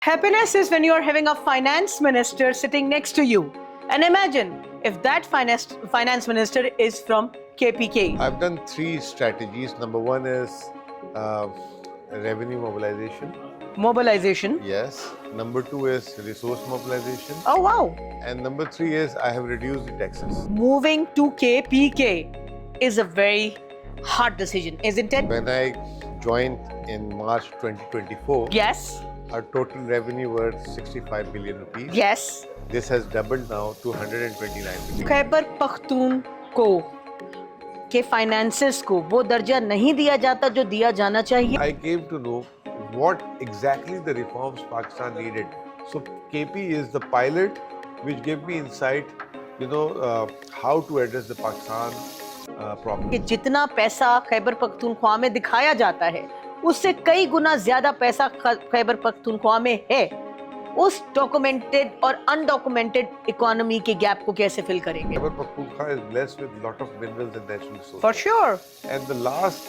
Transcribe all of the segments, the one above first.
Happiness is when you are having a finance minister sitting next to you. And imagine if that finance minister is from KPK. I've done three strategies. Number one is uh, revenue mobilization. Mobilization. Yes. Number two is resource mobilization. Oh, wow. And number three is I have reduced the taxes. Moving to KPK is a very hard decision, isn't it? When I joined in March 2024, Yes. our total revenue was 65 billion rupees. Yes. This has doubled now to 129 billion. Khyber पख्तूनखो के finances को वो दर्जा नहीं दिया जाता जो दिया जाना चाहिए. I came to know what exactly the reforms Pakistan needed. So KP is the pilot which gave me insight, how to address the Pakistan problem. कि जितना पैसा खैबर पख्तूनख्वा में दिखाया जाता है उससे कई गुना ज्यादा पैसा खैबर पख्तूनख्वा में है. उस डॉक्यूमेंटेड और अनडॉक्यूमेंटेड इकोनॉमी के गैप को कैसे फिल करेंगे? Khyber Pakhtunkhwa is blessed with lot of minerals and natural resources. For sure. And the last,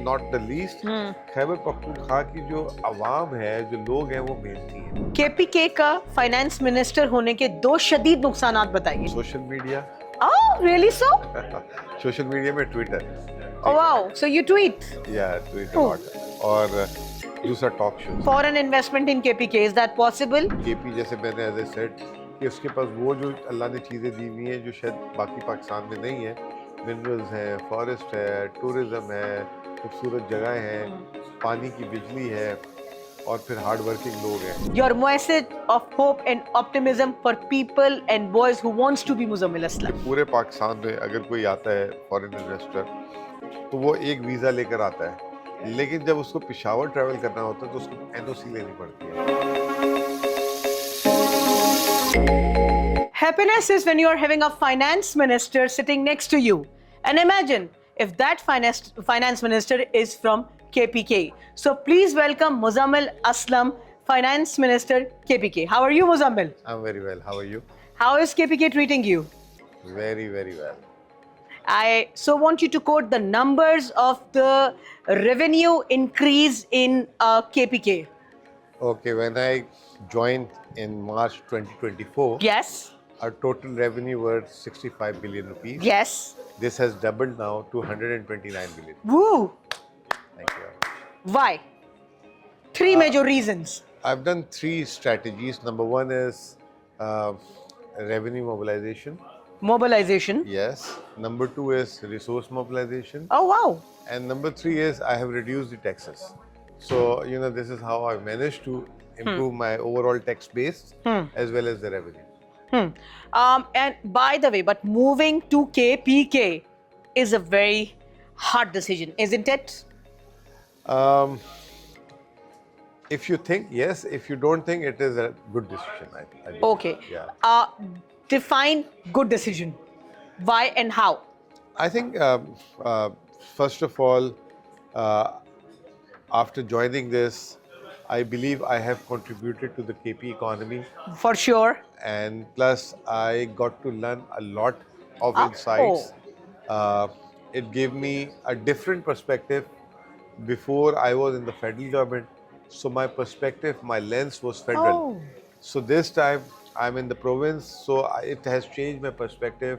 not the least, Khyber Pakhtunkhwa की जो आवाम है, जो लोग हैं, वो मेहनती हैं. केपीके का फाइनेंस मिनिस्टर होने के दो शदीद नुकसानात बताइए. Social media. Oh, really so? Social media में Twitter. Oh wow, so you tweet. Yeah, tweet lot. और दूसरा talk show. Foreign investment in KPK, is that possible? KP जैसे मैंने एज ए सेड कि उसके पास वो जो अल्लाह ने चीज़ें दी हुई हैं जो शायद बाकी पाकिस्तान में नहीं है. मिनरल्स हैं, फॉरेस्ट है, टूरिज्म है, खूबसूरत जगह हैं, पानी की बिजली है और फिर हार्ड वर्किंग लोग हैं. Your message of hope and optimism for people and boys who wants to be Muzammil Aslam. पूरे पाकिस्तान में अगर कोई आता है फॉरेन इन्वेस्टर तो वो एक वीज़ा लेकर आता है, लेकिन जब उसको पेशावर ट्रैवल करना होता है तो उसको एनओसी लेनी पड़ती है. Happiness is when you are having a finance minister sitting next to you. And imagine if that finance minister is from KPK. So please welcome Muzammil Aslam, Finance Minister KPK. How are you, Muzammil? I'm very well. How are you? How is KPK treating you? Very, very well. I so want you to quote the numbers of the revenue increase in KPK. Okay, when I joined in March 2024, Yes. our total revenue was 65 billion rupees. Yes. This has doubled now to 129 billion. Woo! Thank you very much. Why? Three major reasons. I've done three strategies. Number one is revenue mobilization. Mobilization. Yes. Number two is resource mobilization. Oh wow. And number three is I have reduced the taxes. So, this is how I managed to improve my overall tax base as well as the revenue. And by the way, but moving to KPK is a very hard decision, isn't it? If you think, yes. If you don't think, it is a good decision. I believe. Okay. Yeah. Define good decision. Why and how? I think, first of all, after joining this, I believe I have contributed to the KP economy. For sure. And plus, I got to learn a lot of insights. It gave me a different perspective. Before I was in the federal government, so my perspective, my lens was federal. So this time I'm in the province, so it has changed my perspective,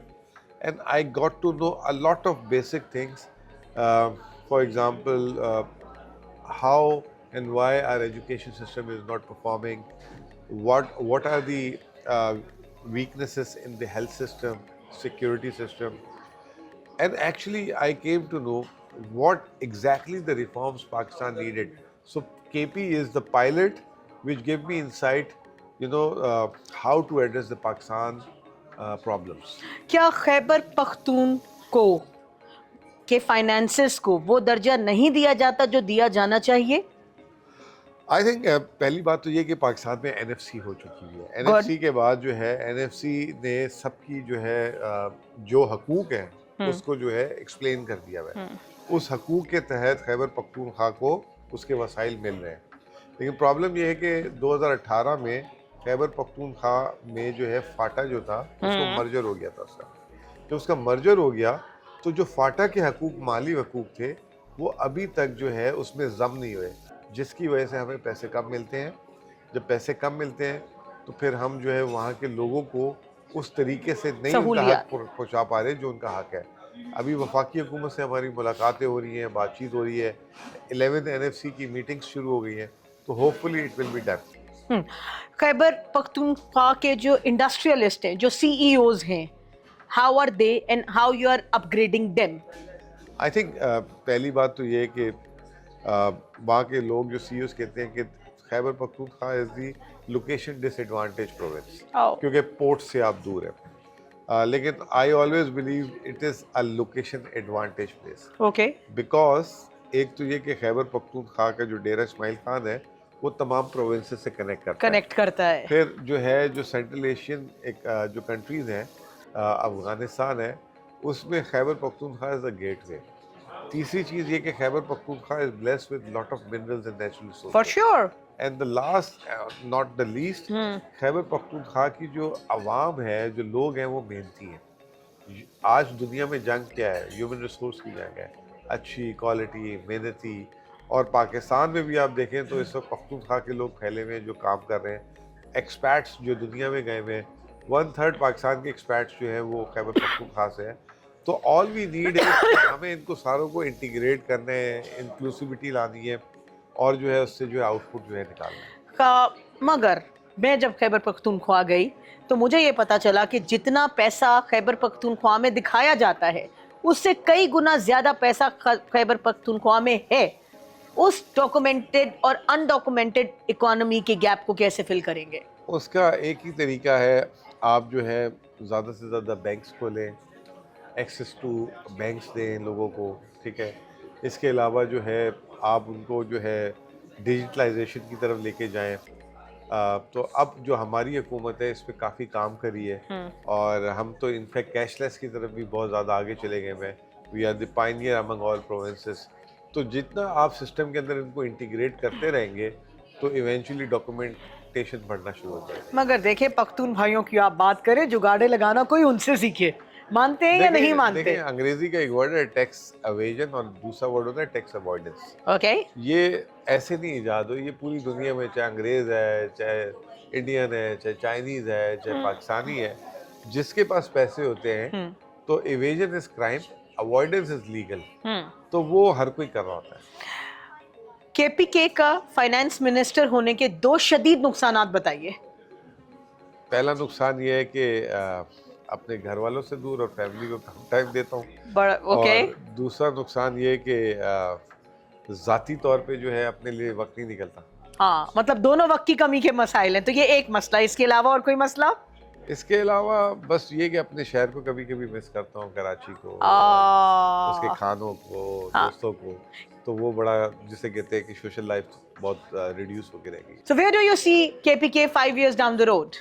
and I got to know a lot of basic things. For example, how and why our education system is not performing. What are the weaknesses in the health system, security system, and actually I came to know what exactly the reforms Pakistan needed. So KP is the pilot which gave me insight, how to address the Pakistan problems. क्या खैबर पख्तूनखो के finances को वो दर्जा नहीं दिया जाता जो दिया जाना चाहिए? I think पहली बात तो ये कि पाकिस्तान में NFC हो चुकी है. NFC के बाद जो है NFC ने सबकी जो है जो हकूक हैं उसको जो है एक्सप्लेन कर दिया है. उस हकूक के तहत खैबर पख्तूनख्वा को उसके वसाइल मिल रहे हैं. लेकिन प्रॉब्लम ये है कि 2018 में खैबर पख्तूनख्वा में जो है फाटा जो था उसको मर्जर हो गया था उसका. जब उसका मर्जर हो गया तो जो फाटा के हकूक, माली हकूक थे, वो अभी तक जो है उसमें जम नहीं हुए, जिसकी वजह से हमें पैसे कम मिलते हैं जब पैसे कम मिलते हैं तो फिर हम जो है वहाँ के लोगों को उस तरीके से नहीं उनका सहूलियत। हक पहुँचा पा रहे जो उनका हक है। अभी वफाकी हुकूमत से हमारी मुलाकातें हो रही हैं, बातचीत हो रही है, 11th NFC की मीटिंग्स शुरू हो गई हैं, तो hopefully it will be done. Khyber Pakhtunkhwa के जो इंडस्ट्रियलिस्ट हैं, जो सीईओज हैं, how are they and how you are upgrading them? I think पहली बात तो ये है कि वहाँ के लोग जो सीईओज कहते हैं कि Khyber Pakhtunkhwa is the location disadvantage province, क्योंकि पोर्ट से आप दूर है। लेकिन I always believe it is a location advantage place. Okay. Because एक तो ये कि खैबर पख्तूनख्वा का जो डेरा इस्माइल खान है वो तमाम प्रोविंसेस से कनेक्ट करता है। फिर जो है जो सेंट्रल एशियन एक जो कंट्रीज़ हैं, अफ़गानिस्तान है, उसमें Khyber Pakhtunkhwa is a gateway. तीसरी चीज़ ये कि Khyber Pakhtunkhwa is blessed with lot of minerals and natural resources. For sure. And the last not the least, Khyber Pakhtunkhwa की जो अवाम है, जो लोग हैं, वो मेहनती हैं। आज दुनिया में जंग क्या है? ह्यूमन रिसोर्स की जंग है, अच्छी क्वालिटी, मेहनती। और पाकिस्तान में भी आप देखें तो इस वक्त पख्तूनख्वा के लोग फैले हुए हैं जो काम कर रहे हैं। एक्सपैट्स जो दुनिया में गए हुए हैं, 1/3 पाकिस्तान के एक्सपैट्स जो हैं वो खैबर पख्तूनख्वा से हैं। तो ऑल वी नीड है हमें इनको सारों को इंटीग्रेट करना है, इंक्लूसिविटी लानी है और जो है उससे जो है आउटपुट जो है निकालना है। मगर मैं जब खैबर पख्तूनख्वा गई तो मुझे ये पता चला कि जितना पैसा खैबर पख्तूनख्वा में दिखाया जाता है उससे कई गुना ज्यादा पैसा खैबर पख्तूनख्वा में है। उस डॉक्यूमेंटेड और अनडॉक्यूमेंटेड इकोनॉमी के गैप को कैसे फिल करेंगे? उसका एक ही तरीका है, आप जो है ज़्यादा से ज़्यादा बैंक्स खोलें, एक्सेस टू बैंक्स दें लोगों को, ठीक है। इसके अलावा जो है आप उनको जो है डिजिटलाइजेशन की तरफ लेके जाएं। तो अब जो हमारी हुकूमत है इस पर काफ़ी काम करी है और हम तो इनफैक्ट कैशलेस की तरफ भी बहुत ज़्यादा आगे चले गए हैं। We are the pioneer among all provinces. तो जितना आप सिस्टम के अंदर इनको इंटीग्रेट करते रहेंगे तो इवेंचुअली डॉक्यूमेंटेशन बढ़ना शुरू हो जाएगा। मगर देखिए, पख्तून भाइयों की आप बात करें, जुगाड़े लगाना कोई उनसे सीखे। मानते हैं या नहीं मानते? देखिए, अंग्रेजी का एक वर्ड है टैक्स अवेजन और दूसरा वर्ड होता है टैक्स अवॉइडेंस। ओके। ये ऐसे नहीं इजाद हुई, ये पूरी दुनिया में, चाहे अंग्रेज है, चाहे इंडियन है, चाहे चाइनीज है, चाहे पाकिस्तानी है, जिसके पास पैसे होते हैं तो evasion is crime, avoidance is legal. तो वो हर कोई कर रहा होता है। केपीके का फाइनेंस मिनिस्टर होने के 2 शदीद नुकसानात बताइए। पहला नुकसान ये है कि अपने घर वालों से दूर और फैमिली को कम टाइम देता हूँ। ओके। और दूसरा नुकसान ये है कि ज़ाती तौर पे जो है अपने लिए वक्त नहीं निकलता। हाँ, मतलब दोनों वक्त की कमी के मसाइल हैं। तो ये एक मसला, इसके अलावा और कोई मसला? इसके अलावा बस ये कि अपने शहर को कभी कभी मिस करता हूँ, कराची को, उसके खानों को, दोस्तों को। तो वो बड़ा, जिसे कहते हैं कि सोशल लाइफ बहुत रिड्यूस होकर रहेगी। So where do you see KPK 5 years down the road?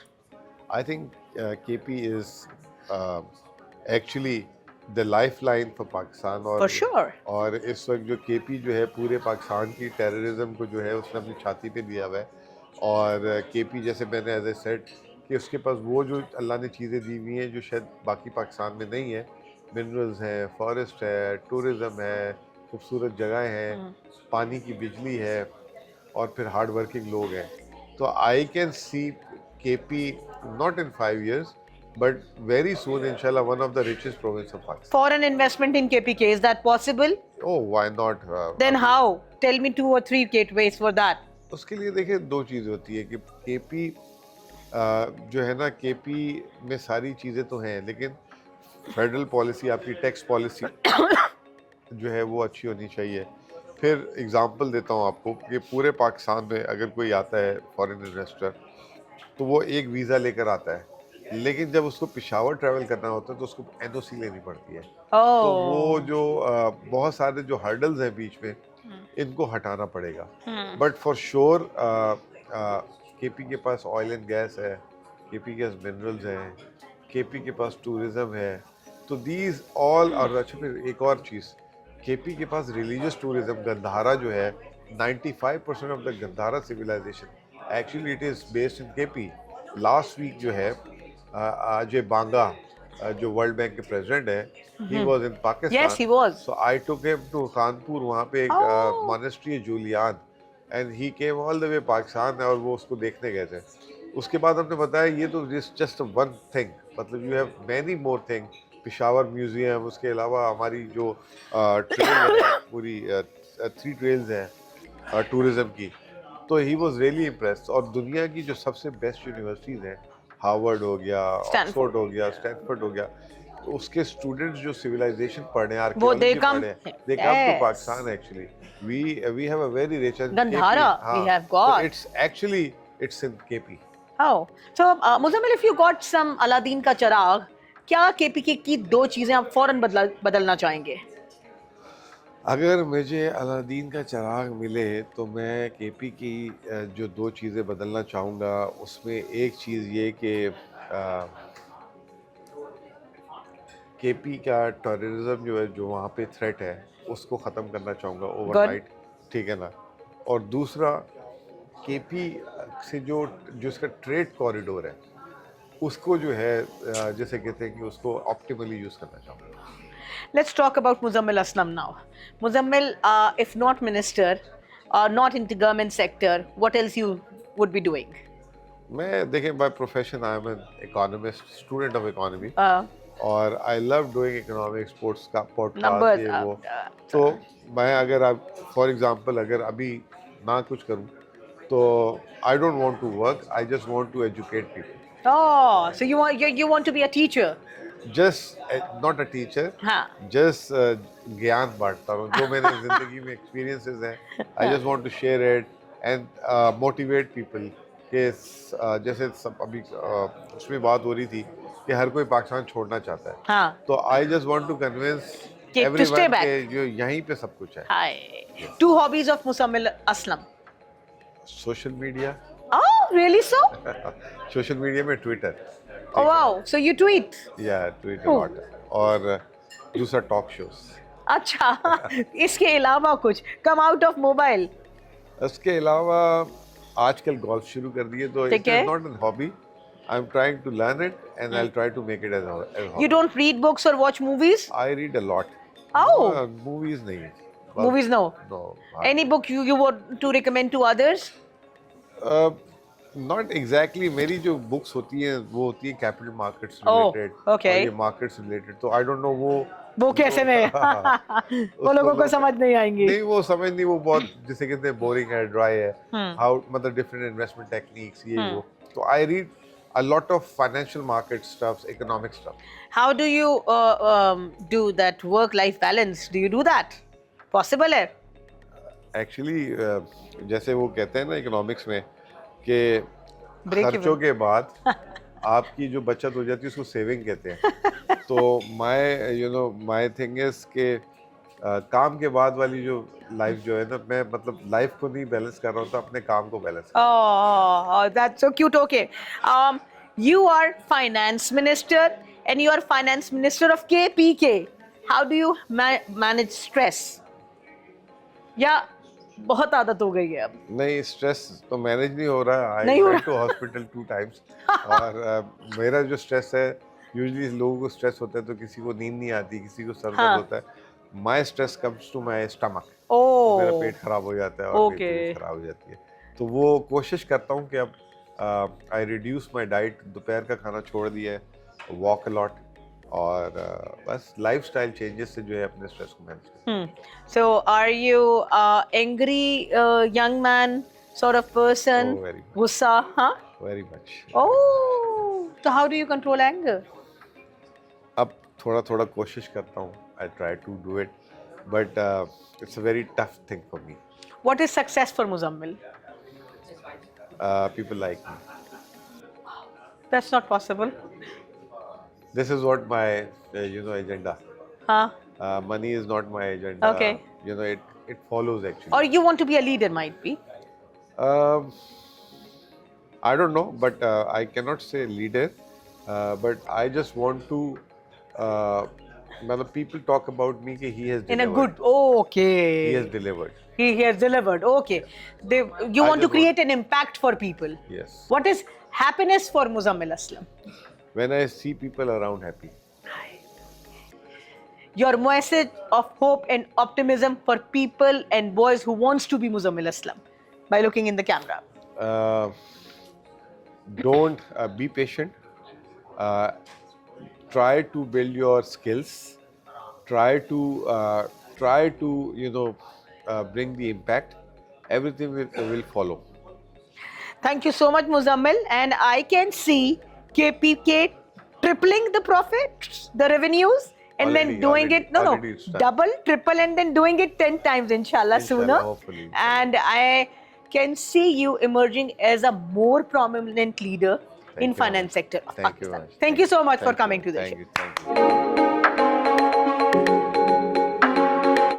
I think KP is actually the lifeline for Pakistan। और For sure. और इस वक्त जो KP जो है पूरे पाकिस्तान की टेररिज्म को जो है उसने अपनी छाती पे लिया हुआ है। और KP जैसे मैंने एज ए सेड कि उसके पास वो जो अल्लाह ने चीज़ें दी हुई हैं जो शायद बाकी पाकिस्तान में नहीं है। मिनरल्स हैं, फॉरेस्ट है, टूरिज़म है, खूबसूरत जगह हैं, पानी की बिजली है और फिर हार्ड वर्किंग लोग हैं। तो I can see KP not in 5 years but very soon inshallah one of the richest province of Pakistan। Foreign investment in KPK, is that possible? Oh, why not? Then how? Tell me 2 or 3 gateways for that. उसके लिए देखिए दो चीज़ होती है कि KP जो है ना, KP में सारी चीज़ें तो हैं लेकिन फेडरल पॉलिसी, आपकी टैक्स पॉलिसी जो है वो अच्छी होनी चाहिए। फिर एग्जांपल देता हूँ आपको कि पूरे पाकिस्तान में अगर कोई आता है फॉरेन इन्वेस्टर तो वो एक वीज़ा लेकर आता है, लेकिन जब उसको पेशावर ट्रैवल करना होता है तो उसको NOC लेनी पड़ती है। तो वो जो बहुत सारे जो हर्डल्स हैं बीच में, इनको हटाना पड़ेगा। बट फॉर श्योर KP के पास ऑयल एंड गैस है, KP के पास मिनरल्स हैं, KP के पास टूरिज़म है। तो दीज ऑल। और अच्छा, फिर एक और चीज़, KP के पास रिलीजियस टूरिज़म, गंधारा जो है, 95% of the Gandhara civilization actually it is based in KP। Last week जो है अजय बांगा जो वर्ल्ड बैंक के प्रेसिडेंट है, he was in Pakistan. Yes, he was. So I took him to Kanpur. वहाँ पे एक मॉनेस्ट्री है Jaulian, and he came all the way Pakistan, और वो उसको देखने गए थे। उसके बाद हमने बताया ये तो जस्ट वन थिंग, मतलब you have many more thing, Peshawar museum, उसके अलावा हमारी जो ट्रेल है पूरी 3 ट्रेल्स हैं टूरिज्म की। तो ही वॉज रियली इम्प्रेस्ड। और दुनिया की जो सबसे बेस्ट यूनिवर्सिटीज़ हैं, हार्वर्ड हो गया, ऑक्सफोर्ड हो गया, स्टैनफोर्ड हो गया, तो उसके स्टूडेंट्स जो सिविलाइजेशन पढ़े हैं, वो they आर्कियोलॉजी come, पढ़े हैं, they come to yes, Pakistan actually. We have a very rich and Gandhara we have got. It's actually it's in KP. Oh, so Muzammil, if you got some Aladdin का चिराग, क्या KPK की 2 चीजें आप फौरन बदलना चाहेंगे? अगर मुझे अलादीन का चिराग मिले तो मैं केपी की जो 2 चीज़ें बदलना चाहूँगा, उसमें एक चीज़ ये कि केपी का टेररिज्म जो है, जो वहाँ पे थ्रेट है, उसको ख़त्म करना चाहूँगा ओवरनाइट, ठीक है ना। और दूसरा, केपी से जो जो इसका ट्रेड कॉरिडोर है, उसको जो है जैसे कहते हैं कि उसको ऑप्टिमली यूज़ करना चाहूँगा। Let's talk about Muzammil Aslam now. Muzammil, if not minister, not in the government sector, what else you would be doing? मैं देखें, by profession I am an economist, student of economy, Uh, और I love doing economics, sports का Numbers, podcast, ये वो। तो मैं अगर आप फॉर एग्जांपल अगर अभी ना कुछ करूं तो I don't want to work, I just want to educate people. oh, so you want to be a teacher? Just not a teacher, हाँ. जस्ट ज्ञान बांटता हूँ जो मैंने जिंदगी में एक्सपीरियंसेस हैं। I just want to share it and motivate people कि जैसे सब अभी उसमें बात हो रही थी कि हर कोई पाकिस्तान छोड़ना चाहता है। हाँ. तो I just want to convince To stay everyone back. के जो यहीं पे सब कुछ है। Hi. 2 hobbies of Muzammil Aslam. Social media, Oh, really so? Social media में Twitter, Oh, wow. So you tweet? या ट्विटर Oh. लॉट, और दूसरा टॉक शोज। अच्छा. इसके अलावा कुछ? Come out of mobile. इसके अलावा आजकल गोल्फ शुरू कर दिए, तो ठीक इट है. Is not an hobby, I am trying to learn it and I will try to make it as You hobby. don't read books or watch movies? I read a lot. Oh. Movies नहीं, Movies, no. No, Any book you want to recommend to others? Not exactly. मेरी जो books होती हैं वो होती है capital markets Oh, related, okay. और ये मार्केट्स रिलेटेड, तो आई डोंट नो वो कैसे में वो लोगों को समझ नहीं आएंगी. नहीं, वो समझ नहीं, वो बहुत जिसे कहते हैं बोरिंग है, ड्राई है। हाउ, मतलब डिफरेंट इन्वेस्टमेंट टेक्निक्स, ये वो। तो I read a lot of financial market stuff, economic stuff. How do you do that work-life balance? Do you do that? Possible है? Actually, जैसे वो कहते हैं ना इकोनॉमिक्स में कि Break खर्चों even. के बाद आपकी जो बचत हो जाती है उसको सेविंग कहते हैं। तो माय थिंग इज कि काम के बाद वाली जो लाइफ जो है ना, मैं मतलब लाइफ को नहीं बैलेंस कर रहा हूँ, तो अपने काम को बैलेंस कर। Oh, that's so cute. Okay. You are finance minister and you are finance minister of KPK. How do you manage stress? या बहुत आदत हो गई है अब? नहीं, स्ट्रेस तो मैनेज नहीं हो रहा। आई नहीं हो वेंट टू हॉस्पिटल 2 टाइम्स। और मेरा जो स्ट्रेस है, यूजुअली लोगों को स्ट्रेस होता है तो किसी को नींद नहीं आती, किसी को सर दर्द होता है। My stress comes to my stomach. Oh. मेरा पेट खराब हो जाता है और मेरी Okay. तबीयत खराब हो जाती है। तो वो कोशिश करता हूँ कि अब आई रिड्यूस माय डाइट, दोपहर का खाना छोड़ दिया है, वॉक अ लॉट, और बस लाइफस्टाइल चेंजेस से जो है अपने स्ट्रेस को मैनेज करता So are you angry young man sort of person? Oh, very much. गुस्सा, हाँ? हूँ very much. Oh, so how do you control anger? अब थोड़ा थोड़ा कोशिश करता हूँ, I try to do it, but it's a very tough thing for me. What is success for Muzammil? People like me. That's not possible. This is what my agenda. Huh? Money is not my agenda. Okay. It follows actually. Or you want to be a leader, might be. I don't know, but I cannot say leader. But I just want to. People talk about me कि he has delivered. In a good. Oh, okay. He has delivered. He has delivered. Okay. You I want to just create an impact for people. Yes. What is happiness for Muzammil Aslam? When I see people around happy. Your message of hope and optimism for people and boys who wants to be Muzammil Aslam. by looking in the camera? Don't be patient. Uh, Try to build your skills. Try to bring the impact. Everything will follow. Thank you so much, Muzammil. And I can see KPK tripling the profits, the revenues, and then doing it, already it's done. double, triple, and then doing it 10 times, inshallah, Inshallah, sooner. hopefully, inshallah. And I can see you emerging as a more prominent leader in you very finance much. sector of Thank you Pakistan. very much. Thank you so much for Thank you. coming to the show. Thank you.